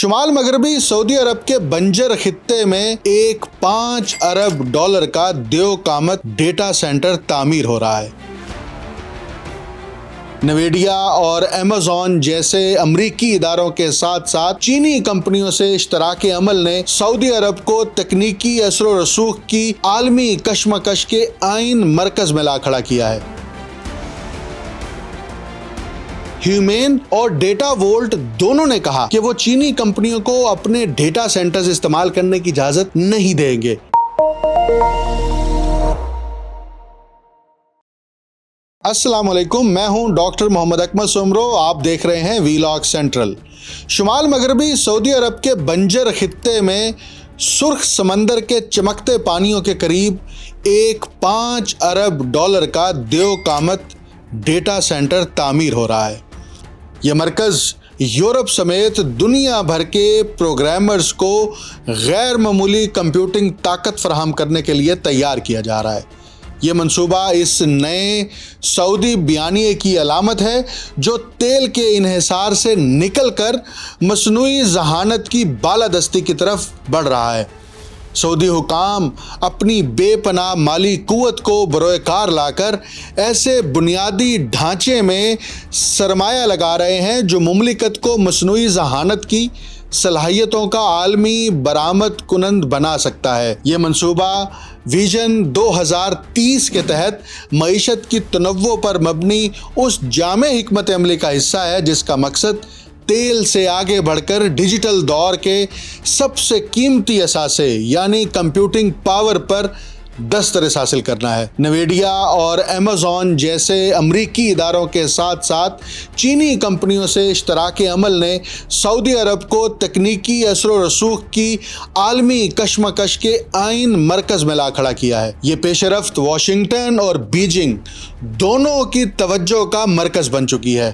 شمال مغربی سعودی عرب کے بنجر خطے میں ایک $5 ارب کا دیو قامت ڈیٹا سینٹر تعمیر ہو رہا ہے۔ نویڈیا اور ایمیزون جیسے امریکی اداروں کے ساتھ ساتھ چینی کمپنیوں سے اشتراک عمل نے سعودی عرب کو تکنیکی اثر و رسوخ کی عالمی کشمکش کے عین مرکز میں لا کھڑا کیا ہے۔ ہیومین اور ڈیٹا وولٹ دونوں نے کہا کہ وہ چینی کمپنیوں کو اپنے ڈیٹا سینٹرز استعمال کرنے کی اجازت نہیں دیں گے۔ السلام علیکم، میں ہوں ڈاکٹر محمد اکمل سومرو، آپ دیکھ رہے ہیں ویلاگ سینٹرل۔ شمال مغربی سعودی عرب کے بنجر خطے میں سرخ سمندر کے چمکتے پانیوں کے قریب ایک $5 ارب کا دیو قامت ڈیٹا سینٹر تعمیر ہو رہا ہے۔ یہ مرکز یورپ سمیت دنیا بھر کے پروگرامرز کو غیر معمولی کمپیوٹنگ طاقت فراہم کرنے کے لیے تیار کیا جا رہا ہے۔ یہ منصوبہ اس نئے سعودی بیانیے کی علامت ہے جو تیل کے انحصار سے نکل کر مصنوعی ذہانت کی بالادستی کی طرف بڑھ رہا ہے۔ سعودی حکام اپنی بے پناہ مالی قوت کو بروئے کار لا کر ایسے بنیادی ڈھانچے میں سرمایہ لگا رہے ہیں جو مملکت کو مصنوعی ذہانت کی صلاحیتوں کا عالمی برآمد کنند بنا سکتا ہے۔ یہ منصوبہ ویژن 2030 کے تحت معیشت کی تنوع پر مبنی اس جامع حکمت عملی کا حصہ ہے جس کا مقصد تیل سے آگے بڑھ کر ڈیجیٹل دور کے سب سے قیمتی اثاثے یعنی کمپیوٹنگ پاور پر دسترس حاصل کرنا ہے۔ نویڈیا اور ایمیزون جیسے امریکی اداروں کے ساتھ ساتھ چینی کمپنیوں سے اشتراک عمل نے سعودی عرب کو تکنیکی اثر و رسوخ کی عالمی کشمکش کے عین مرکز میں لا کھڑا کیا ہے۔ یہ پیش رفت واشنگٹن اور بیجنگ دونوں کی توجہ کا مرکز بن چکی ہے،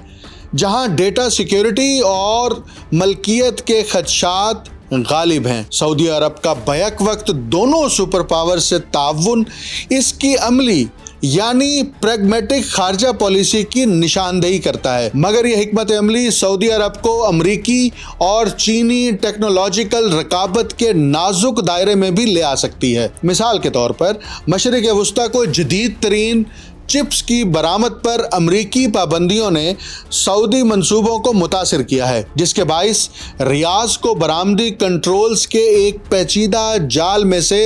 جہاں ڈیٹا سیکیورٹی اور ملکیت کے خدشات غالب ہیں۔ سعودی عرب کا بیک وقت دونوں سپر پاور سے تعاون اس کی عملی یعنی پریگمیٹک خارجہ پالیسی کی نشاندہی کرتا ہے، مگر یہ حکمت عملی سعودی عرب کو امریکی اور چینی ٹیکنالوجیکل رقابت کے نازک دائرے میں بھی لے آ سکتی ہے۔ مثال کے طور پر مشرق وسطیٰ کو جدید ترین چپس کی برآمد پر امریکی پابندیوں نے سعودی منصوبوں کو متاثر کیا ہے، جس کے باعث ریاض کو برآمدی کنٹرولز کے ایک پیچیدہ جال میں سے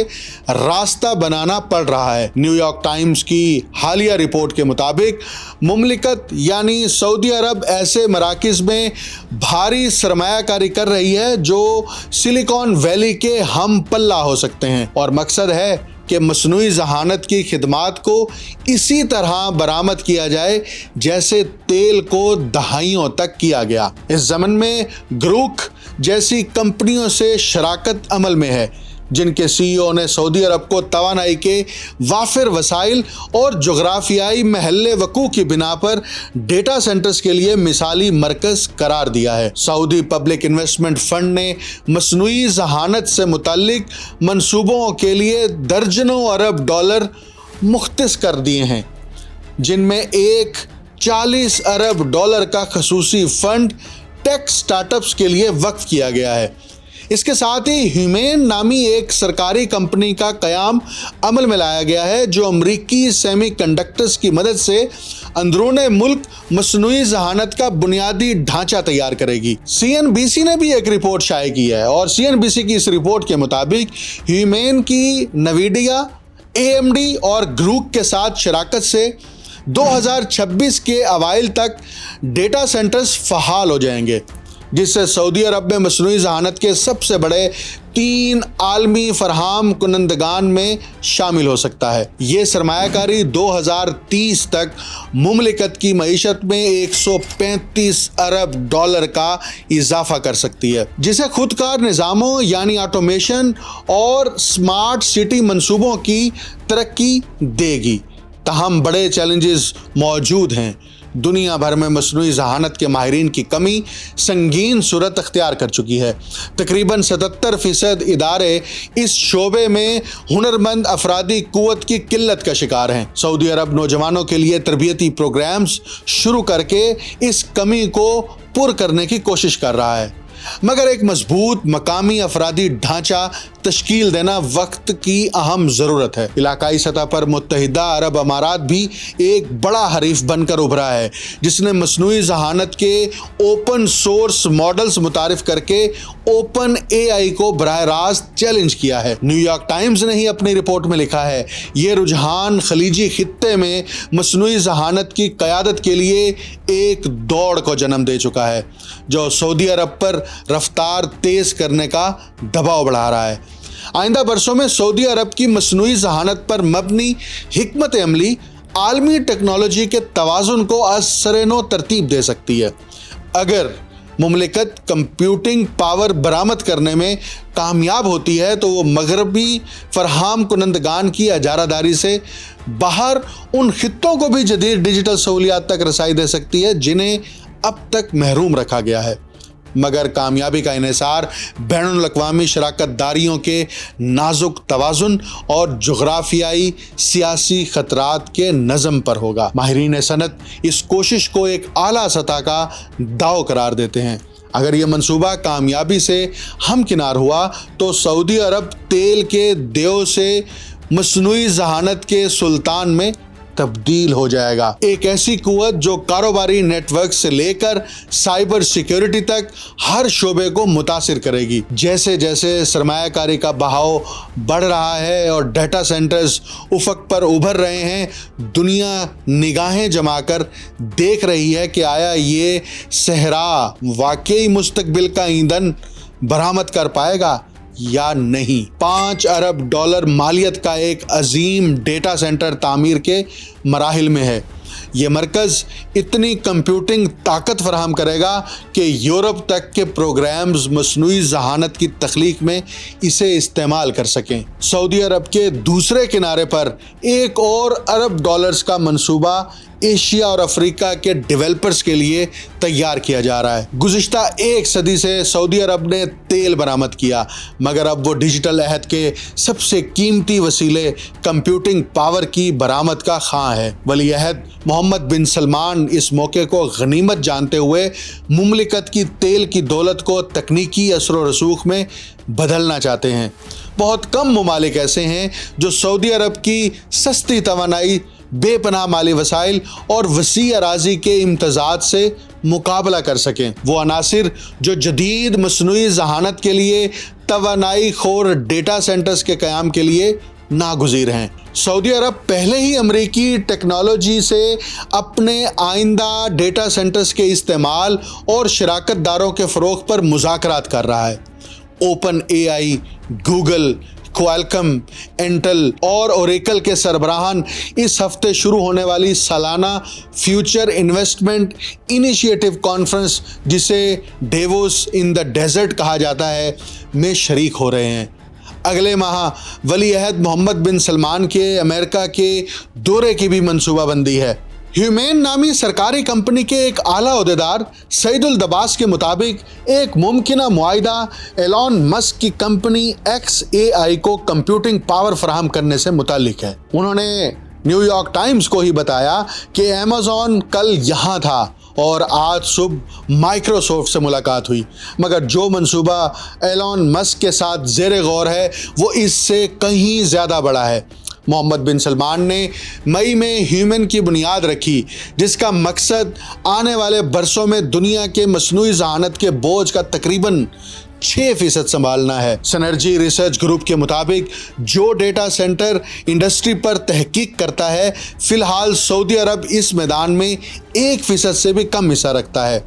راستہ بنانا پڑ رہا ہے۔ نیو یارک ٹائمز کی حالیہ رپورٹ کے مطابق مملکت یعنی سعودی عرب ایسے مراکز میں بھاری سرمایہ کاری کر رہی ہے جو سلیکان ویلی کے ہم پلہ ہو سکتے ہیں، اور مقصد ہے کہ مصنوعی ذہانت کی خدمات کو اسی طرح برآمد کیا جائے جیسے تیل کو دہائیوں تک کیا گیا۔ اس ضمن میں گروک جیسی کمپنیوں سے شراکت عمل میں ہے، جن کے سی ای او نے سعودی عرب کو توانائی کے وافر وسائل اور جغرافیائی محل وقوع کی بنا پر ڈیٹا سینٹرز کے لیے مثالی مرکز قرار دیا ہے۔ سعودی پبلک انویسٹمنٹ فنڈ نے مصنوعی ذہانت سے متعلق منصوبوں کے لیے درجنوں ارب ڈالر مختص کر دیے ہیں، جن میں ایک $40 ارب کا خصوصی فنڈ ٹیک سٹارٹ اپس کے لیے وقف کیا گیا ہے۔ اس کے ساتھ ہی ہیومین نامی ایک سرکاری کمپنی کا قیام عمل میں لایا گیا ہے جو امریکی سیمی کنڈکٹرز کی مدد سے اندرون ملک مصنوعی ذہانت کا بنیادی ڈھانچہ تیار کرے گی۔ CNBC نے بھی ایک رپورٹ شائع کی ہے، اور CNBC کی اس رپورٹ کے مطابق ہیومین کی نویڈیا، AMD اور گروک کے ساتھ شراکت سے 2026 کے اوائل تک ڈیٹا سینٹرز فعال ہو جائیں گے، جس سے سعودی عرب میں مصنوعی ذہانت کے سب سے بڑے 3 عالمی فراہم کنندگان میں شامل ہو سکتا ہے۔ یہ سرمایہ کاری 2030 تک مملکت کی معیشت میں $135 ارب کا اضافہ کر سکتی ہے، جسے خودکار نظاموں یعنی آٹومیشن اور اسمارٹ سٹی منصوبوں کی ترقی دے گی۔ تاہم بڑے چیلنجز موجود ہیں۔ دنیا بھر میں مصنوعی ذہانت کے ماہرین کی کمی سنگین صورت اختیار کر چکی ہے۔ تقریباً 77% ادارے اس شعبے میں ہنرمند افرادی قوت کی قلت کا شکار ہیں۔ سعودی عرب نوجوانوں کے لیے تربیتی پروگرامز شروع کر کے اس کمی کو پر کرنے کی کوشش کر رہا ہے۔ मगर एक मजबूत मकामी अफरादी ढांचा तश्कील देना वक्त की अहम ज़रूरत है। इलाकाई सतह पर मुत्तहिदा अरब अमारात भी एक बड़ा हरीफ बनकर उभरा है, जिसने मसनूई ज़हानत के ओपन सोर्स मॉडल्स मुतारिफ करके ओपन AI को बराह रास्त चैलेंज किया है। न्यूयॉर्क टाइम्स ने ही अपनी रिपोर्ट में लिखा है, ये रुझान खलीजी खित्ते में मसनूई ज़हानत की क़यादत के लिए एक दौड़ को जन्म दे चुका है, जो सऊदी अरब पर रफ्तार तेज़ करने का दबाव बढ़ा रहा है। आइंदा बरसों में सऊदी अरब की मसनूई ज़हानत पर मबनी हिकमत अमली आलमी टेक्नोलॉजी के तवाज़ुन को असर-ए-नो तरतीब दे सकती है। अगर मुमलिकत कंप्यूटिंग पावर बरामद करने में कामयाब होती है तो वो मगरबी फरहाम कुनंदगान की अजारादारी से बाहर उन खित्तों को भी जदीद डिजिटल सहूलियात तक रसाई दे सकती है जिन्हें अब तक महरूम रखा गया है। मगर कामयाबी का इन्हिसार बैनुल अक़वामी शराकतदारियों के नाजुक तवाज़ुन और जुग़राफ़ियाई सियासी ख़तरात के नज़म पर होगा। माहिरीन सनत इस कोशिश को एक आला सतह का दाव करार देते हैं। अगर ये मंसूबा कामयाबी से हमकिनार हुआ तो सऊदी अरब तेल के देव से मसनूई ज़हानत के सुल्तान में तब्दील हो जाएगा। एक ऐसी कुव्वत जो कारोबारी नेटवर्क से लेकर साइबर सिक्योरिटी तक हर शोबे को मुतासिर करेगी। जैसे जैसे सरमायाकारी का बहाव बढ़ रहा है और डाटा सेंटर्स उफक पर उभर रहे हैं, दुनिया निगाहें जमाकर देख रही है कि आया ये सहरा वाकई मुस्तकबिल का ईंधन बरामद कर पाएगा या नहीं। $5 अरब मालियत का एक अजीम डेटा सेंटर तामीर के मराहिल में है। ये मरकज़ इतनी कंप्यूटिंग ताकत फराहम करेगा कि यूरोप तक के प्रोग्राम्स मसनूई ज़हानत की तख्लीक में इसे इस्तेमाल कर सकें। सऊदी अरब के दूसरे किनारे पर $1 और अरब का मंसूबा एशिया और अफ्रीका के डेवलपर्स के लिए तैयार किया जा रहा है। गुज़िश्ता एक सदी से सऊदी अरब ने तेल बरामद किया, मगर अब वो डिजिटल अहद के सबसे कीमती वसीले कंप्यूटिंग पावर की बरामद का खां है। वली अहद मोहम्मद बिन सलमान इस मौके को गनीमत जानते हुए मुमलिकत की तेल की दौलत को तकनीकी असर व रसूख में बदलना चाहते हैं। बहुत कम ममालिक ऐसे हैं जो सऊदी अरब की सस्ती तवानाई, बेपनाह माली वसाइल और वसी अराजी के इम्तजाज से मुकाबला कर सकें। वो अनासिर जो जदीद मसनूई ज़हानत के लिए तवानाई खोर डेटा सेंटर्स के क़याम के लिए नागुज़ीर हैं। सऊदी अरब पहले ही अमरीकी टेक्नोलॉजी से अपने आइंदा डेटा सेंटर्स के इस्तेमाल और शराकतदारों के फ़रोग़ पर मुज़ाकरात कर रहा है। Open AI, Google, Qualcomm, Intel और ओरेकल के सरबराहान इस हफ्ते शुरू होने वाली सालाना फ्यूचर इन्वेस्टमेंट इनिशिएटिव कॉन्फ्रेंस, जिसे डेवोस इन द डेजर्ट कहा जाता है, में शरीक हो रहे हैं। अगले माह वली अहद मोहम्मद बिन सलमान के अमेरिका के दौरे की भी मंसूबाबंदी है। ह्यूमेन नामी सरकारी कंपनी के एक आला ओहदेदार सईदुल दबास के मुताबिक एक मुमकिना मुआहिदा एलॉन मस्क की कंपनी XAI को कंप्यूटिंग पावर फराहम करने से मुताल्लिक है। उन्होंने न्यूयॉर्क टाइम्स को ही बताया कि अमेज़ॉन कल यहाँ था और आज सुबह माइक्रोसॉफ्ट से मुलाकात हुई, मगर जो मंसूबा एलॉन मस्क के साथ ज़ेरे गौर है वो इससे कहीं ज़्यादा बड़ा है। मोहम्मद बिन सलमान ने मई में ह्यूमन की बुनियाद रखी, जिसका मकसद आने वाले बरसों में दुनिया के मसनूई ज़हानत के बोझ का तकरीबन 6% संभालना है। सिनर्जी रिसर्च ग्रुप के मुताबिक जो डेटा सेंटर इंडस्ट्री पर तहकीक करता है, फ़िलहाल सऊदी अरब इस मैदान में 1% से भी कम हिस्सा रखता है।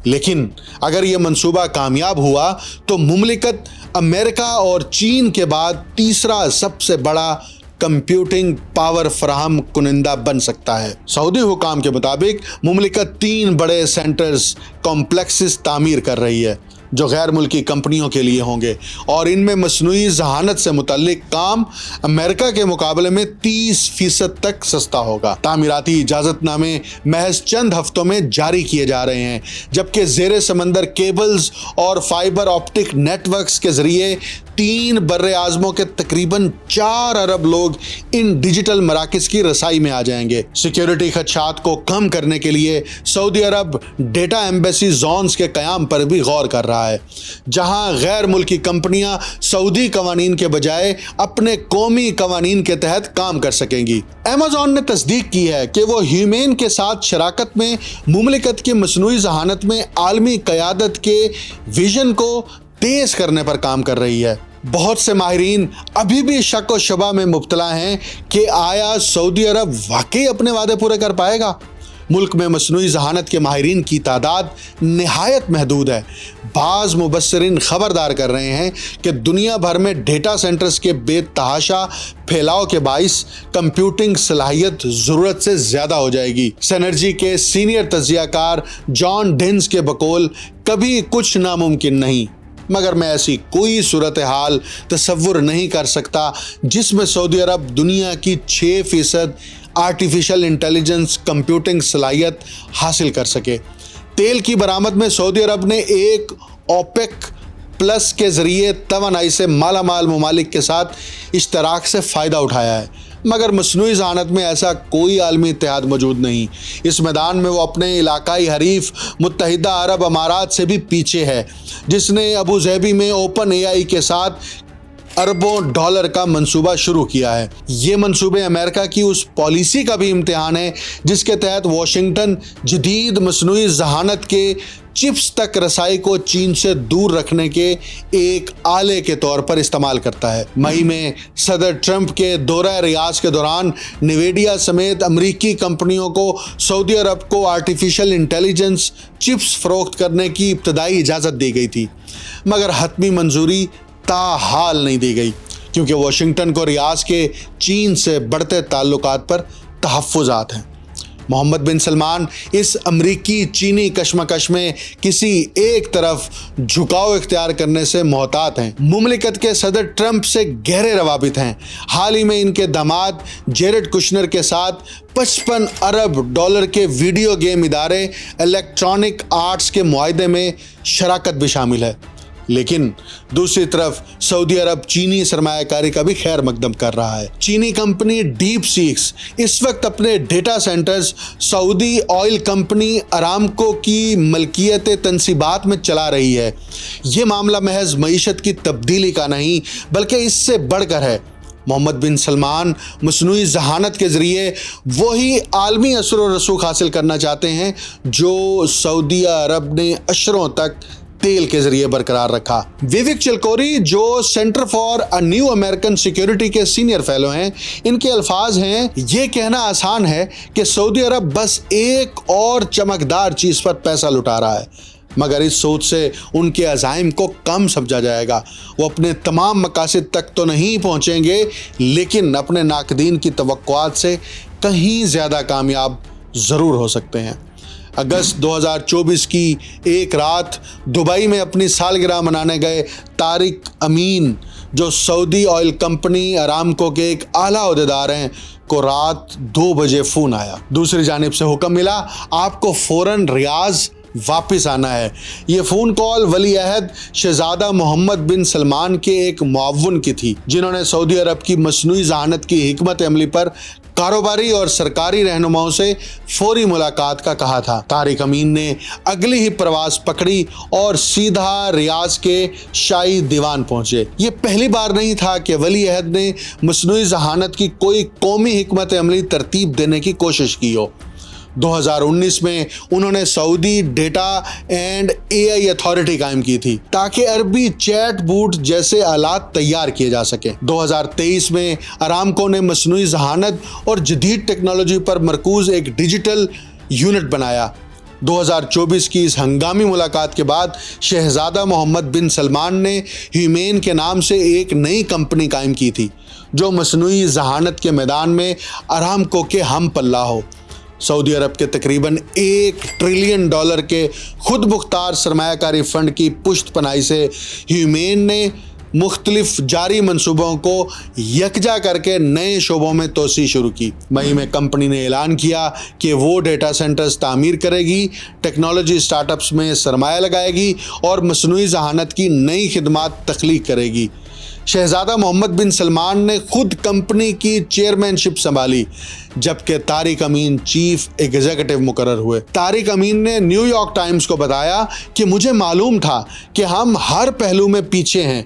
लेकिन अगर ये मंसूबा कामयाब हुआ तो मुमलिकत अमेरिका और चीन के बाद तीसरा सबसे बड़ा कंप्यूटिंग पावर फराहम कुनिंदा बन सकता है। सऊदी हुकाम के मुताबिक मुमलिकत 3 बड़े सेंटर्स कॉम्प्लेक्सेस तामीर कर रही है जो गैर मुल्की कंपनियों के लिए होंगे, और इनमें मसनूई ज़हानत से मुतल्लिक काम अमेरिका के मुकाबले में 30% तक सस्ता होगा। तामीराती इजाज़तनामे महज चंद हफ्तों में जारी किए जा रहे हैं, जबकि ज़ेरे समंदर केबल्स और फाइबर ऑप्टिक नेटवर्क्स के ज़रिए 3 बर्रे आज़मों के तकरीबन 4 अरब लोग इन डिजिटल मराकज़ की रसाई में आ जाएंगे। सिक्योरिटी खदशात को कम करने के लिए सऊदी अरब डेटा एम्बेसी जोन्स के क़याम पर भी गौर कर रहा रहा है, जहां गैर मुल्की कंपनियां सऊदी कवानीन के बजाय अपने कौमी कवानीन के तहत काम कर सकेंगी। अमेज़न ने तस्दीक की है कि वो ह्यूमेन के साथ शराकत में मुमलिकत की मसनूई ज़हानत में आलमी क़यादत के विजन को तेज करने पर काम कर रही है। बहुत से माहिरीन अभी भी शक व शबा में मुब्तला हैं कि आया सऊदी अरब वाकई अपने वादे पूरे कर पाएगा। मुल्क में मसनूई ज़हानत के माहिरीन की तादाद नहायत महदूद है। बाज़ मुबस्सिरीन खबरदार कर रहे हैं कि दुनिया भर में डेटा सेंटर्स के बेतहाशा फैलाव के बाइस कंप्यूटिंग सलाहियत ज़रूरत से ज़्यादा हो जाएगी। सिनर्जी के सीनियर तज्ज़ियाकार जॉन डेन्स के बकौल कभी कुछ नामुमकिन नहीं, मगर मैं ऐसी कोई सूरत हाल तसव्वुर नहीं कर सकता जिसमें सऊदी अरब दुनिया की 6% आर्टिफिशियल इंटेलिजेंस कंप्यूटिंग सलाहियत हासिल कर सके। तेल की बरामद में सऊदी अरब ने एक ओपेक प्लस के ज़रिए तवानाई से मालामाल ममालिक के साथ इश्तराक से फ़ायदा उठाया है, मगर मसनूई ज़हानत में ऐसा कोई आलमी इत्तेहाद मौजूद नहीं। इस मैदान में वो अपने इलाकाई हरीफ मुत्तहिदा अरब अमारात से भी पीछे है, जिसने अबू ज़हबी में ओपन AI के साथ अरबों डॉलर का मंसूबा शुरू किया है। ये मंसूबे अमेरिका की उस पॉलिसी का भी इम्तिहान है जिसके तहत वाशिंगटन जदीद मसनूई ज़हानत के चिप्स तक रसाई को चीन से दूर रखने के एक आले के तौर पर इस्तेमाल करता है। मई में सदर ट्रंप के दौरा रियाज के दौरान निवेडिया समेत अमरीकी कंपनियों को सऊदी अरब को आर्टिफिशियल इंटेलिजेंस चिप्स फरोख्त करने की इब्तदाई इजाज़त दी गई थी, मगर हतमी मंजूरी ताहाल नहीं दी गई क्योंकि वाशिंगटन को रियाज के चीन से बढ़ते ताल्लुकात पर तहफ़्फ़ुज़ात हैं। मोहम्मद बिन सलमान इस अमरीकी चीनी कशमकश में किसी एक तरफ झुकाव इख्तियार करने से मोहतात हैं। मुमलिकत के सदर ट्रंप से गहरे रवाबित हैं। हाल ही में इनके दामाद जेरेड कुशनर के साथ 55 अरब डॉलर के वीडियो गेम इदारे इलेक्ट्रॉनिक आर्ट्स के मुआहदे में शराकत भी शामिल है। लेकिन दूसरी तरफ सऊदी अरब चीनी सरमायाकारी का भी खैर मकदम कर रहा है। चीनी कंपनी डीप सीक्स इस वक्त अपने data centres Saudi oil company Aramco की मलकियत तनसीबात में चला रही है। ये मामला महज मईशत की तब्दीली का नहीं बल्कि इससे बढ़कर है। मोहम्मद बिन सलमान मसनूई ज़हानत के ज़रिए वही आलमी असर व रसूख हासिल करना चाहते हैं जो सऊदी अरब ने अशरों तक तेल के जरिए बरकरार रखा। विवेक चिलकोरी जो centre for a new American security के सीनियर फेलो हैं, इनके अल्फाज हैं, ये कहना आसान है कि सऊदी अरब बस एक और चमकदार चीज़ पर पैसा लुटा रहा है, मगर इस सोच से उनके अज़ाइम को कम समझा जाएगा। वो अपने तमाम मकासद तक तो नहीं पहुँचेंगे, लेकिन अपने नाकदीन की तवक्कुआत से कहीं ज़्यादा कामयाब ज़रूर हो सकते हैं। अगस्त 2024 की एक रात दुबई में अपनी सालगिरह मनाने गए तारिक अमीन, जो सऊदी ऑयल कंपनी अरामको के एक आला ओहदेदार हैं, को रात 2 बजे फ़ोन आया। दूसरी जानिब से हुक्म मिला, आपको फ़ौरन रियाज वापस आना है। ये फ़ोन कॉल वली अहद शहज़ादा मोहम्मद बिन सलमान के एक मुआव्विन की थी, जिन्होंने सऊदी अरब की मसनूई ज़हानत की हिकमत अमली पर कारोबारी और सरकारी रहनुमाओं से फौरी मुलाकात का कहा था। तारिक अमीन ने अगली ही प्रवास पकड़ी और सीधा रियाज के शाही दीवान पहुंचे। ये पहली बार नहीं था कि वली अहद ने मसनूई ज़हानत की कोई कौमी हिकमत अमली तरतीब देने की कोशिश की हो। 2019 में उन्होंने Saudi data and AI authority कायम की थी ताकि अरबी चैट बूट जैसे आलात तैयार किए जा सके। 2023 में अरामको ने मसनूई ज़हानत और जदीद टेक्नोलॉजी पर मरकूज एक डिजिटल यूनिट बनाया। 2024 की इस हंगामी मुलाकात के बाद शहज़ादा मोहम्मद बिन सलमान ने ह्यूमेन के नाम से एक नई कंपनी कायम की थी जो मसनूई ज़हानत के मैदान में अरामको के हम पल्ला हो। सऊदी अरब के तकरीबन $1 ट्रिलियन के खुद मुख्तार सरमायाकारी फ़ंड की पुश्त पनाही से ह्यूमेन ने मुख्तलिफ जारी मंसूबों को यकजा करके नए शोबों में तोसी शुरू की। मई में कंपनी ने ऐलान किया कि वो डेटा सेंटर्स तामीर करेगी, टेक्नोलॉजी स्टार्टअप्स में सरमाया लगाएगी और मसनूई ज़हानत की नई खिदमात तख्लीक करेगी। शहजादा मोहम्मद बिन सलमान ने खुद कंपनी की चेयरमैनशिप संभाली, जबकि तारिक अमीन चीफ एग्जीक्यूटिव मुकर्रर हुए। तारिक अमीन ने न्यूयॉर्क टाइम्स को बताया कि मुझे मालूम था कि हम हर पहलू में पीछे हैं।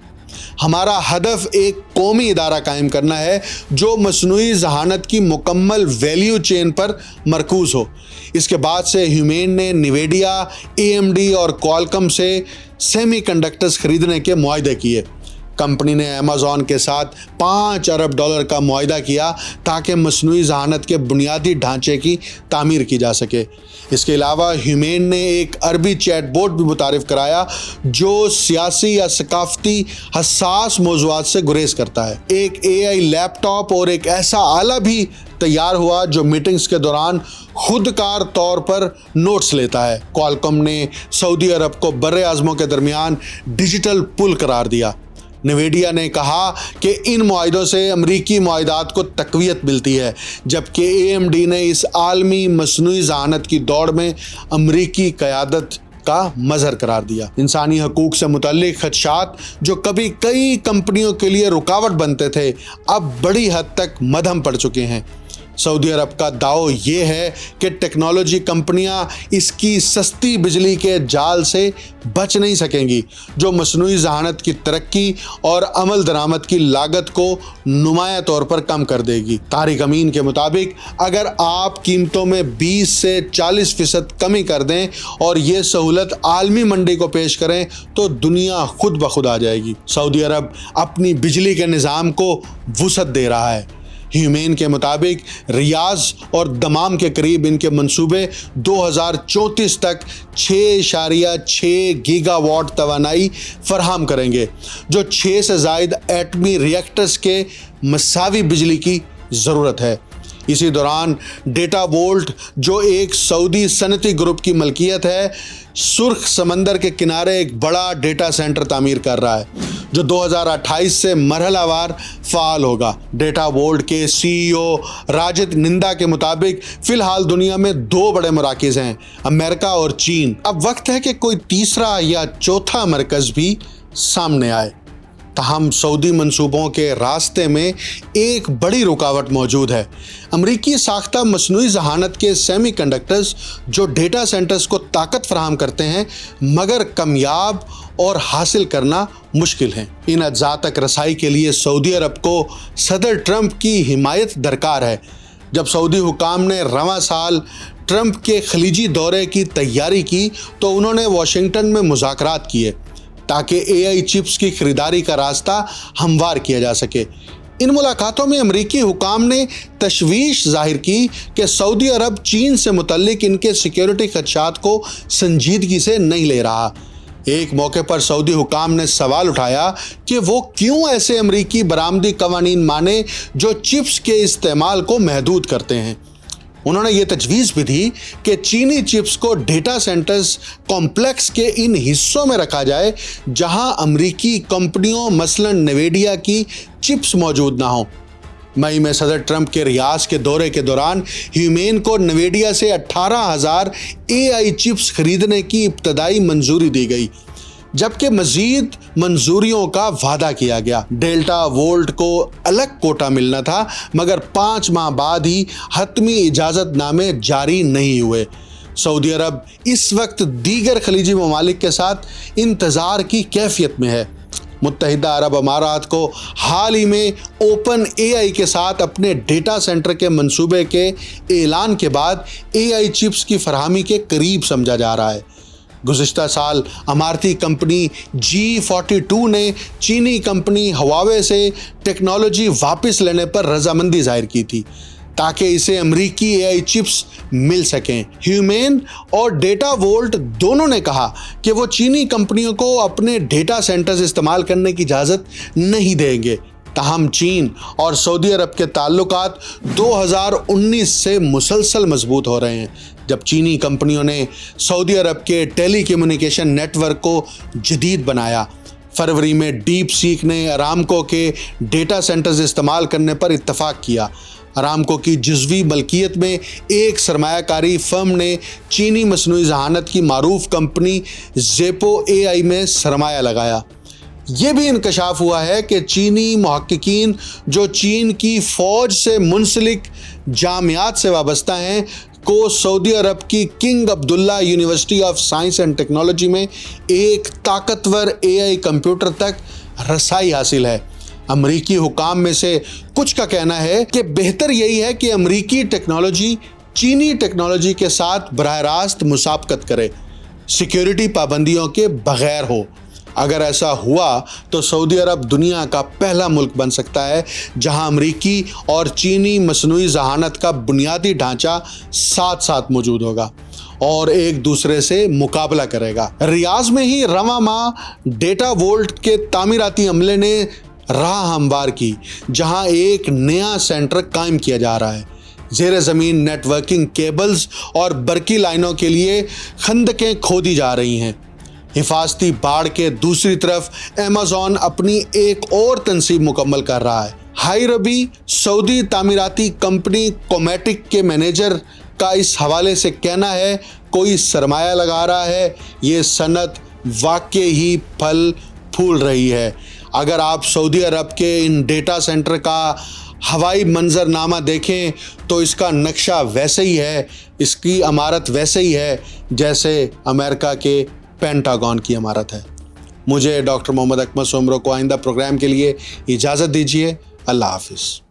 हमारा हदफ एक कौमी इदारा कायम करना है जो मसनूई ज़हानत की मुकम्मल वैल्यू चेन पर मरकूज़ हो। इसके बाद से ह्यूमेन ने निवेडिया, AMD और क्वालकॉम से सेमीकंडक्टर्स खरीदने के मुआहदे किए। कंपनी ने अमेज़ॉन के साथ $5 अरब का मुआहदा किया ताकि मसनूई ज़हानत के बुनियादी ढांचे की तामीर की जा सके। इसके अलावा ह्यूमेन ने एक अरबी चैटबॉट भी मुतारिफ कराया जो सियासी या सकाफती हसास मौज़ूआत से गुरेज करता है। एक AI लैपटॉप और एक ऐसा आला भी तैयार हुआ जो मीटिंग्स के दौरान खुदकार तौर पर नोट्स लेता है। क्वालकॉम ने सऊदी अरब को बर्रे आज़मों के दरमियान डिजिटल पुल करार दिया। निवेडिया ने कहा कि इन मुआहिदों से अमरीकी मुआहिदात को तक़वियत मिलती है, जबकि AMD ने इस आलमी मसनूई ज़हानत की दौड़ में अमरीकी क़यादत का मज़हर करार दिया। इंसानी हकूक़ से मुतल्लिक़ ख़दशात जो कभी कई कंपनियों के लिए रुकावट बनते थे, अब बड़ी हद तक मद्धम पड़ चुके हैं। सऊदी अरब का दाव ये है कि टेक्नोलॉजी कंपनियां इसकी सस्ती बिजली के जाल से बच नहीं सकेंगी, जो मसनूई ज़हानत की तरक्की और अमल दरामद की लागत को नुमाया तौर पर कम कर देगी। तारिक अमीन के मुताबिक अगर आप कीमतों में 20 से 40% कमी कर दें और ये सहूलत आलमी मंडी को पेश करें तो दुनिया खुद ब खुद आ जाएगी। सऊदी अरब अपनी बिजली के निज़ाम को वुसअत दे रहा है। ह्यूमेन के मुताबिक रियाज और दमाम के करीब इनके मंसूबे 2034 तक 6.6 गीगावाट तवानाई फराहम करेंगे, जो 6 से ज़ायद एटमी रिएक्टर्स के मसावी बिजली की ज़रूरत है। इसी दौरान डेटा वोल्ट, जो एक सऊदी सनती ग्रुप की मलकियत है, सुर्ख समंदर के किनारे एक बड़ा डेटा सेंटर तामीर कर रहा है जो 2028 से मरहलावार फ़ाल होगा। डेटा वोल्ट के CEO राजिद निंदा के मुताबिक फ़िलहाल दुनिया में 2 बड़े मराकज़ हैं, अमेरिका और चीन। अब वक्त है कि कोई तीसरा या चौथा मरकज़ भी सामने आए। ताहम सऊदी मंसूबों के रास्ते में एक बड़ी रुकावट मौजूद है। अमरीकी साख्ता मसनूई ज़हानत के सेमीकंडक्टर्स जो डेटा सेंटर्स को ताकत फराहम करते हैं, मगर कमयाब और हासिल करना मुश्किल है। इन अज्जा तक रसाई के लिए सऊदी अरब को सदर ट्रंप की हिमायत दरकार है। जब सऊदी हुकाम ने रवां साल ट्रंप के खलीजी दौरे की तैयारी की तो उन्होंने वाशिंगटन में मुज़ाकरात किए ताकि AI चिप्स की खरीदारी का रास्ता हमवार किया जा सके। इन मुलाकातों में अमरीकी हुकाम ने तशवीश जाहिर की कि सऊदी अरब चीन से मुतल्लिक इनके सिक्योरिटी खदशात को संजीदगी से नहीं ले रहा। एक मौके पर सऊदी हुकाम ने सवाल उठाया कि वो क्यों ऐसे अमरीकी बरामदी कवानीन माने जो चिप्स के इस्तेमाल को महदूद करते हैं। उन्होंने ये तजवीज़ भी दी कि चीनी चिप्स को डेटा सेंटर्स कॉम्प्लेक्स के इन हिस्सों में रखा जाए जहां अमरीकी कंपनियों मसलन निवेडिया की चिप्स मौजूद ना हो। मई में सदर ट्रंप के रियाज के दौरे के दौरान ह्यूमेन को निवेडिया से 18,000 AI चिप्स खरीदने की इब्तदाई मंजूरी दी गई, जबकि मजीद मंजूरियों का वादा किया गया। डेल्टा वोल्ट को अलग कोटा मिलना था, मगर 5 माह बाद ही हतमी इजाज़तनामे जारी नहीं हुए। सऊदी अरब इस वक्त दीगर खलीजी ममालिक के साथ इंतज़ार की कैफियत में है। मुत्तहिदा अरब अमारात को हाल ही में ओपन AI के साथ अपने डेटा सेंटर के मंसूबे के ऐलान के बाद AI चिप्स की फरहमी के करीब समझा जा रहा है। गुज़िश्ता साल अमारती कंपनी G42 ने चीनी कंपनी हवावे से टेक्नोलॉजी वापस लेने पर रजामंदी जाहिर की थी ताकि इसे अमरीकी AI चिप्स मिल सकें। ह्यूमेन और डेटा वोल्ट दोनों ने कहा कि वो चीनी कंपनियों को अपने डेटा सेंटर्स इस्तेमाल करने की इजाज़त नहीं देंगे। ताहम चीन और सऊदी अरब के ताल्लुकात 2019 से मुसलसल मजबूत हो रहे हैं, जब चीनी कंपनियों ने सऊदी अरब के टेली कम्युनिकेशन नेटवर्क को जदीद बनाया। फरवरी में डीप सीक ने अरामको के डेटा सेंटर्स इस्तेमाल करने पर इत्तफाक किया। अरामको की जुज़वी मलकियत में एक सरमायाकारी फर्म ने चीनी मसनूई ज़हानत की मारूफ कंपनी ज़ेपो AI में सरमाया लगाया। یہ بھی انکشاف ہوا ہے کہ چینی محققین جو چین کی فوج سے منسلک جامعات سے وابستہ ہیں کو سعودی عرب کی king Abdullah university of science and technology میں ایک طاقتور AI کمپیوٹر تک رسائی حاصل ہے۔ امریکی حکام میں سے کچھ کا کہنا ہے کہ بہتر یہی ہے کہ امریکی ٹیکنالوجی چینی ٹیکنالوجی کے ساتھ براہ راست مسابقت کرے، سیکیورٹی پابندیوں کے بغیر ہو۔ اگر ایسا ہوا تو سعودی عرب دنیا کا پہلا ملک بن سکتا ہے جہاں امریکی اور چینی مصنوعی ذہانت کا بنیادی ڈھانچہ ساتھ ساتھ موجود ہوگا اور ایک دوسرے سے مقابلہ کرے گا۔ ریاض میں ہی رواں ماہ ڈیٹا وولٹ کے تعمیراتی عملے نے راہ ہموار کی، جہاں ایک نیا سینٹر قائم کیا جا رہا ہے۔ زیر زمین نیٹ ورکنگ کیبلز اور برقی لائنوں کے لیے خندقیں کھودی جا رہی ہیں۔ حفاظتی باڑ کے دوسری طرف ایمیزون اپنی ایک اور تنصیب مکمل کر رہا ہے۔ ہائی ربی سعودی تعمیراتی کمپنی کومیٹک کے مینیجر کا اس حوالے سے کہنا ہے، کوئی سرمایہ لگا رہا ہے، یہ صنعت واقعی ہی پھل پھول رہی ہے۔ اگر آپ سعودی عرب کے ان ڈیٹا سینٹر کا ہوائی منظرنامہ دیکھیں تو اس کا نقشہ ویسے ہی ہے، اس کی عمارت ویسے ہی ہے جیسے امریکہ کے پینٹاگون کی عمارت ہے۔ مجھے ڈاکٹر محمد اکمل سومرو کو آئندہ پروگرام کے لیے اجازت دیجیے۔ اللہ حافظ۔